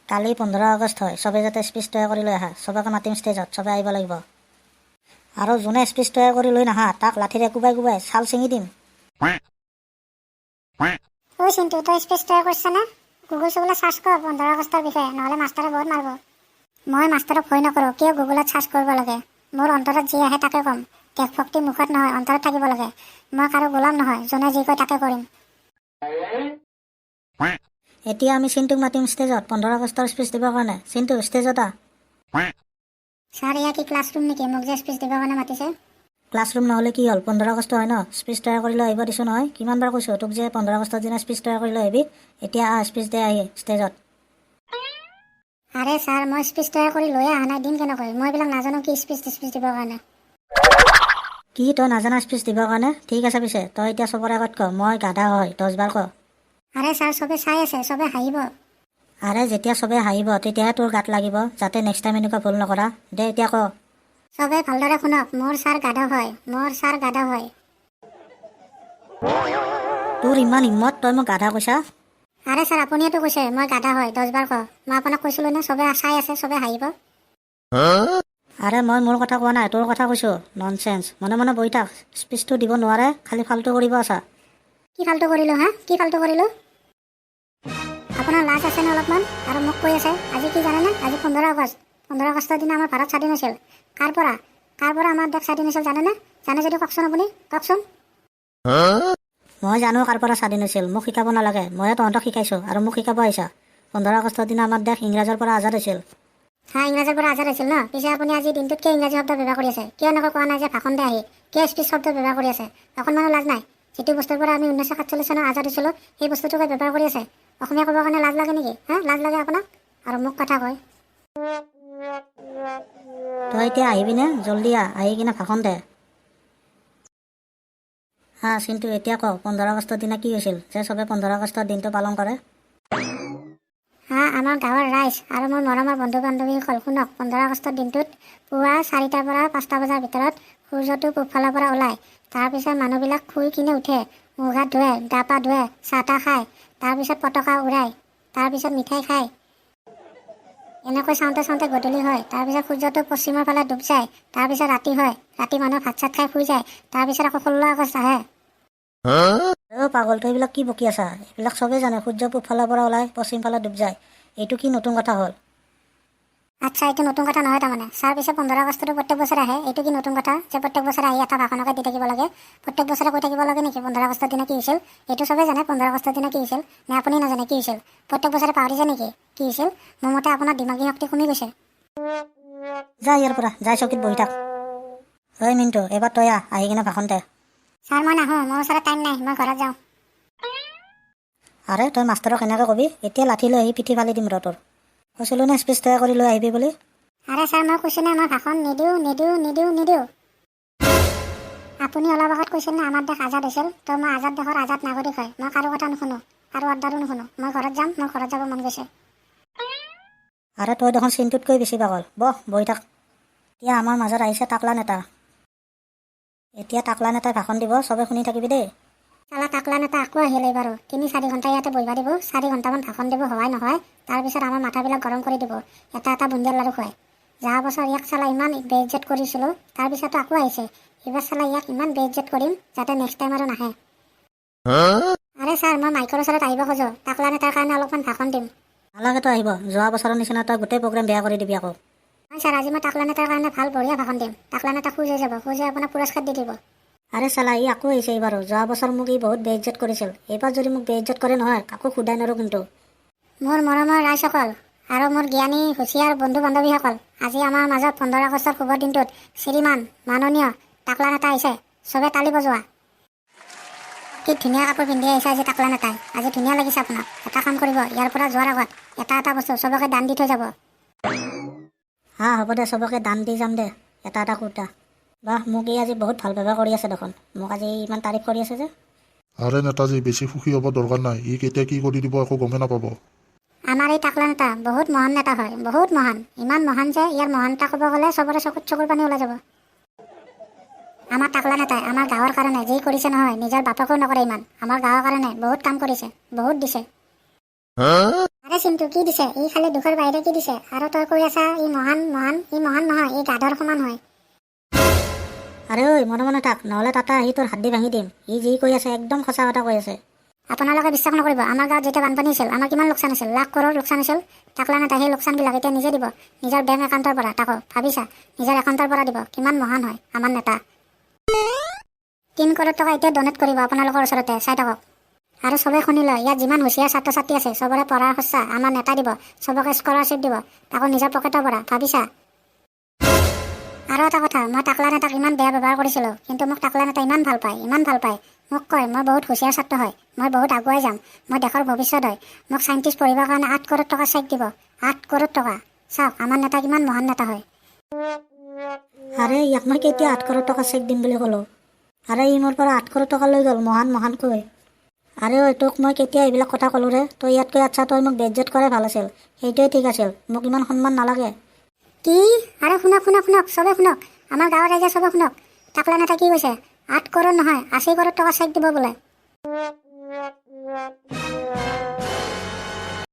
কালি 15 আগষ্ট হয়, চবে যাতে স্পিচ তৈয়াৰ কৰি লৈ আহা। চবকে মাতিম ষ্টেজত, চবে আহিব লাগিব। আৰু যোনে স্পিচ তৈয়াৰ কৰি লৈ নাহা তাক লাঠিৰে কোবাই কোবাই ছাল ছিঙি দিম। ঐ চিন্তু, তই স্পিচ তৈয়াৰ কৰিছ না? গুগল চুগলে চাৰ্চ কৰ 15 আগষ্টৰ বিষয়ে, নহ'লে মাষ্টাৰে বহুত মাৰিব। মই মাষ্টাৰক ভয় নকৰোঁ, কিয় গুগলত চাৰ্চ কৰিব লাগে। মোৰ অন্তৰত যি আহে তাকে ক'ম। দেশভক্তি মুখত নহয়, অন্তৰত থাকিব লাগে। মই কাৰো গোলাম নহয়, যোনে যি কয় তাকে কৰিম। এতিয়া আমি চিন্তুক মাতিম ষ্টেজত 15 আগষ্টৰ স্পিচ দিবৰ কাৰণে। চিন্তু, ষ্টেজত আহ। ছাৰ, এয়া কি ক্লাছৰুম নেকি? মোক যে স্পিচ দিবৰ কাৰণে মাতিছে। ক্লাছৰুম নহ'লে কি হ'ল? 15 আগষ্ট হয় ন, স্পিচ তৈয়াৰ কৰি লৈ আহিব দিছোঁ নহয়। কিমানবাৰ কৈছোঁ তোক যে 15 আগষ্টৰ দিনা স্পিচ তৈয়াৰ কৰি লৈ আহিবি। এতিয়া আহ, স্পিচ দে আহি ষ্টেজত। আৰে ছাৰ, মই স্পিচ তৈয়াৰ কৰি লৈ অহা নাই, দিম কেনেকৈ? মই এইবিলাক নাজানো কি স্পিচ দিবৰ কাৰণে। কি তই নাজানা স্পিচ দিবৰ কাৰণে? ঠিক আছে, পিছে তই এতিয়া চবৰে আগত ক মই গাধা হয়, 10 বাৰ ক। আৰে ছাৰ, চবে চাই আছে, চবে হাঁহিব। আৰে যেতিয়া চবে হাঁহিব তেতিয়াহে তোৰ গাত লাগিব, যাতে নেক্সট টাইম এনেকুৱা ভুল নকৰা। দে এতিয়া ক। চবে ভালদৰে শুনক, মোৰ ছাৰ গাধৱ হয়, মোৰ ছাৰ গাধৱ হয়। তোৰ ইমান হিম্মত, তই মোক গাধা কৈছা? আৰে ছাৰ, আপুনিয়েতো কৈছে মই গাধা হয়, 10 বাৰ ক। মই আপোনাক কৈছিলোঁ নে চবে চাই আছে, চবে হাঁহিব। আৰে মই মোৰ কথা কোৱা নাই, তোৰ কথা কৈছোঁ। ননচেন্স, মনে মনে বহি থাক। স্পিচটো দিব নোৱাৰে, খালি ফাল্টু কৰিব আছা। কি ফাল্টু কৰিলোঁ হা? কি ফাল্টু কৰিলোঁ? আপোনাৰ লাজ আছে নে অলপমান? আৰু মোক কৈ আছে, আজি কি জানেনে? আজি 15 আগষ্ট। 15 আগষ্টৰ দিনা আমাৰ ভাৰত স্বাধীন হৈছিল। কাৰ পৰা আমাৰ দেশ স্বাধীন হৈছিল জানেনে? জানে যদি কওকচোন, আপুনি কওকচোন। মই জানো কাৰ পৰা স্বাধীন হৈছিল, মোক শিকাব নালাগে। ময়ে তহঁতক শিকাইছোঁ আৰু মোক শিকাব আহিছা। 15 আগষ্টৰ দিনা আমাৰ দেশ ইংৰাজৰ পৰা আজাদ হৈছিল। হা, ইংৰাজৰ পৰা আজাদ হৈছিল ন? পিছে আপুনি আজি দিনটোত কিয় ইংৰাজী শব্দ ব্যৱহাৰ কৰি আছে? কিয় এনেকৈ কোৱা নাই যে ভাষণ দে আহি? কিয় স্পিচ শব্দ ব্যৱহাৰ কৰি আছে? অকণমানো লাজ নাই? যিটো বস্তুৰ পৰা আমি 1947 চনত আজাদ হৈছিলোঁ, সেই বস্তুটোকে ব্যৱহাৰ কৰি আছে। অসমীয়া ক'বৰ কাৰণে লাজ লাগে নেকি? হা, লাজ লাগে আপোনাক? আৰু মোক কথা কয়। তই এতিয়া আহিবিনে? জল্দি আহি কিনে ভাষণ দে। হা চিন্তু, এতিয়া ক 15 আগষ্টৰ দিনা কি হৈছিল যে চবে 15 আগষ্টৰ দিনটো পালন কৰে? হা, আমাৰ গাঁৱৰ ৰাইজ আৰু মোৰ মৰমৰ বন্ধু বান্ধৱীসকল শুনক। 15 আগষ্টৰ দিনটোত পুৱা 4টাৰ পৰা 5টা বজাৰ ভিতৰত সূৰ্যটো পূবফালৰ পৰা ওলায়। তাৰপিছত মানুহবিলাক শুই কিনে উঠে, মুখ হাত ধুৱে, গা পা ধুৱে, চাহ তাহ খায়, তাৰপিছত পতাকা উৰায়, তাৰপিছত মিঠাই খায়। এনেকৈ চাওঁতে চাওঁতে গধূলি হয়। তাৰপিছত সূৰ্যটো পশ্চিমৰ ফালে ডুব যায়। তাৰপিছত ৰাতি হয়। ৰাতি মানুহ ভাত চাত খাই শুই যায়। তাৰপিছত আকৌ 16 আগষ্ট আহে। পাগল, তই এইবিলাক কি বকি আছা? এইবিলাক চবেই জানে, সূৰ্য পূব ফালৰ পৰা ওলাই পশ্চিম ফালে ডুব যায়। এইটো কি নতুন কথা হ'ল? আচ্ছা, এইটো নতুন কথা নহয় তাৰমানে। ছাৰ, পিছে 15 আগষ্টটো প্ৰত্যেক বছৰে আহে, এইটো কি নতুন কথা যে প্ৰত্যেক বছৰে আহি এটা ভাষণকে দি থাকিব লাগে? প্ৰত্যেক বছৰে কৈ থাকিব লাগে নেকি 15 আগষ্টৰ দিনা কি হৈছিল? এইটো চবেই জানে 15 আগষ্টৰ দিনা কি হৈছিল। নে আপুনি নাজানে কি হৈছিল? প্ৰত্যেক বছৰে পাহৰি যায় নেকি কি হৈছিল? মোৰ মতে আপোনাৰ দিমাগী শক্তি কমি গৈছে। যা ইয়াৰ পৰা, যাই চকীত বহি থাক। ঐ মিণ্টু, এইবাৰ তই আহি কিনে ভাষণ দে। ছাৰ, মই নাহোঁ, মোৰ ওচৰত টাইম নাই, মই ঘৰত যাওঁ। আৰে তই মাষ্টৰক এনেকৈ কবি? এতিয়া লাঠি লৈ আহি পিঠি ফালি দিম ৰ তোৰ। কৈছিলোঁ নে স্পিচ তৈয়াৰ কৰি লৈ আহিবি বুলি? আৰে ছাৰ, মই কৈছোঁ নে মই ভাষণ নিদিওঁ। আপুনি অলপ আগত কৈছিল নে আমাৰ দেশ আজাদ হৈছিল? তো মই আজাদ দেশৰ আজাদ নাগৰিক হয়। মই কাৰো কথা নুশুনো, কাৰো আড্ডাৰো নুশুনো। মই ঘৰত যাম, মোৰ ঘৰত যাব মন গৈছে। আৰে তই দেখোন চিন্তুতকৈ বেছি পাগল। বহি থাক। এতিয়া আমাৰ মাজত আহিছে টাকলা নেতা। এতিয়া টাকলা নেতাই ভাষণ দিব, চবে শুনি থাকিবি দেই। চালা টাকলা নেতা আকৌ আহিল এইবাৰো। 3-4 ঘণ্টা ইয়াতে বহিব দিব, 4 ঘণ্টামান ভাষণ দিব, হয় নহয়? তাৰপিছত আমাৰ মাথাবিলাক গৰম কৰি দিব, এটা বুন্দিয়াৰ লাড়ু খুৱাই। যোৱা বছৰ ইয়াক চালা ইমান বেইজ্জত কৰিছিলোঁ, তাৰপিছতো আকৌ আহিছে। এইবাৰ চালা ইয়াক ইমান বেইজ্জত কৰিম যাতে নেক্সট টাইম আৰু নাহে। আৰে ছাৰ, মই মাইকৰ ওচৰত আহিব খোজোঁ, টাকলা নেতাৰ কাৰণে অলপমান ভাষণ দিম। নালাগে, তই আহিব। যোৱা বছৰৰ নিচিনা তই গোটেই প্ৰগ্ৰেম বেয়া কৰি দিবি আকৌ। হয় ছাৰ, আজি মই টাকলা নেতাৰ কাৰণে ভাল বঢ়িয়া ভাষণ দিম। টাকলা নেতা খুজ হৈ যাব, খুজ হৈ আপোনাক পুৰস্কাৰ দি দিব। আৰে চালা, ই আকৌ আহিছে এইবাৰো। যোৱা বছৰ মোক ই বহুত বেইজ্জত কৰিছিল। এইবাৰ যদি মোক বেইজ্জত কৰে নহয়, কাকো সোধাই নৰো কিন্তু। মোৰ মৰমৰ ৰাইজসকল আৰু মোৰ জ্ঞানী হুঁচিয়াৰ বন্ধু বান্ধৱীসকল, আজি আমাৰ মাজত 15 আগষ্টৰ শুভ দিনটোত শ্ৰীমান মাননীয় টাকলা নেতা আহিছে। চবে তালি বজোৱা। কি ধুনীয়া কাপোৰ পিন্ধি আহিছে আজি টাকলা নেতাই। আজি ধুনীয়া লাগিছে আপোনাক। এটা কাম কৰিব, ইয়াৰ পৰা যোৱাৰ আগত এটা বস্তু চবকে দান দি থৈ যাব। হা হ'ব দে, চবকে দান দি যাম দে, এটা কুৰ্তা। বাহ, মোক ই আজি বহুত ভাল ব্যৱহাৰ কৰি আছে দেখোন। মোক আজি ইমান তাৰিফ কৰি আছে যে। আৰে নেতাজী, বেছি সুখী হ'ব দৰকাৰ নাই। ই কেতিয়া কি কৰি দিব একো গমেই নাপাব। আমাৰ এই টাকলা নেতা বহুত মহান নেতা হয়, বহুত মহান। ইমান মহান যে ইয়াৰ মহানতা ক'ব গ'লে চবৰে চকুৰ পানী ওলাই যাব। আমাৰ টাকলা নেতাই আমাৰ গাঁৱৰ কাৰণে যি কৰিছে নহয়, নিজৰ বাপকো নকৰে ইমান। আমাৰ গাঁৱৰ কাৰণে বহুত কাম কৰিছে, বহুত দিছে। আৰে চিন্তু কি দিছে? ই খালি দুখৰ বাহিৰে কি দিছে? আৰু তই কৈ আছা ই মহান মহান? ই মহান নহয়, ই গাধৰ সমান হয়। আৰে ঐ মনে মনে থাক, নহ'লে তাতে আহি তোৰ হাত দি ভাঙি দিম। ই যি কৈ আছে একদম সঁচা কথা কৈ আছে। আপোনালোকে বিশ্বাস নকৰিব, আমাৰ গাঁৱত যেতিয়া বানপানী হৈছিল আমাৰ কিমান লোকচান হৈছিল, লাখ কৰোৰ লোকচান হৈছিল। টাকলা নেতা সেই লোকচানবিলাক এতিয়া নিজে দিব, নিজৰ বেংক একাউণ্টৰ পৰা। তাকো ভাবিছা, নিজৰ একাউণ্টৰ পৰা দিব। কিমান মহান হয় আমাৰ নেতা। 3 কৰোৰ টকা এতিয়া ডনেট কৰিব আপোনালোকৰ ওচৰতে, চাই থাকক। আৰু চবেই শুনি লয়, ইয়াত যিমান হুঁচিয়াৰ ছাত্ৰ ছাত্ৰী আছে চবৰে পঢ়াৰ খৰচা আমাৰ নেতা দিব, চবকে স্কলাৰশ্বিপ দিব, তাকো নিজৰ পকেটৰ পৰা। ভাবিছা? আৰু এটা কথা, মই টাকলা নেতাক ইমান বেয়া ব্যৱহাৰ কৰিছিলোঁ, কিন্তু মোক টাকলা নেতা ইমান ভাল পায়, ইমান ভাল পায়। মোক কয় মই বহুত হুঁচিয়াৰ ছাত্ৰ হয়, মই বহুত আগুৱাই যাম, মই দেশৰ ভৱিষ্যত হয়। মোক চাইণ্টিষ্ট পঢ়িবৰ কাৰণে 8 কৰোৰ টকা চেক দিব। 8 কৰোৰ টকা। চাওক আমাৰ নেতা কিমান মহান নেতা হয়। আৰে ইয়াক মই কেতিয়া 8 কৰোৰ টকা চেক দিম বুলি ক'লোঁ? আৰে ই মোৰ পৰা 8 কৰোৰ টকা লৈ গ'ল মহান মহানকৈ। আৰে ঐ তোক মই কেতিয়া এইবিলাক কথা ক'লোঁ ৰে? তই ইয়াতকৈ আচ্ছা তই মোক বেজ্জত কৰাই ভাল আছিল, সেইটোৱে ঠিক আছিল। মোক ইমান সন্মান নালাগে। কি? আৰু শুনক শুনক শুনক, চবে শুনক, আমাৰ গাঁৱৰ ৰাইজে চবে শুনক। টাকলা নেতা কি কৈছে? 8 কৰোৰ নহয় 80 কৰোৰ টকা চেক দিব বোলে।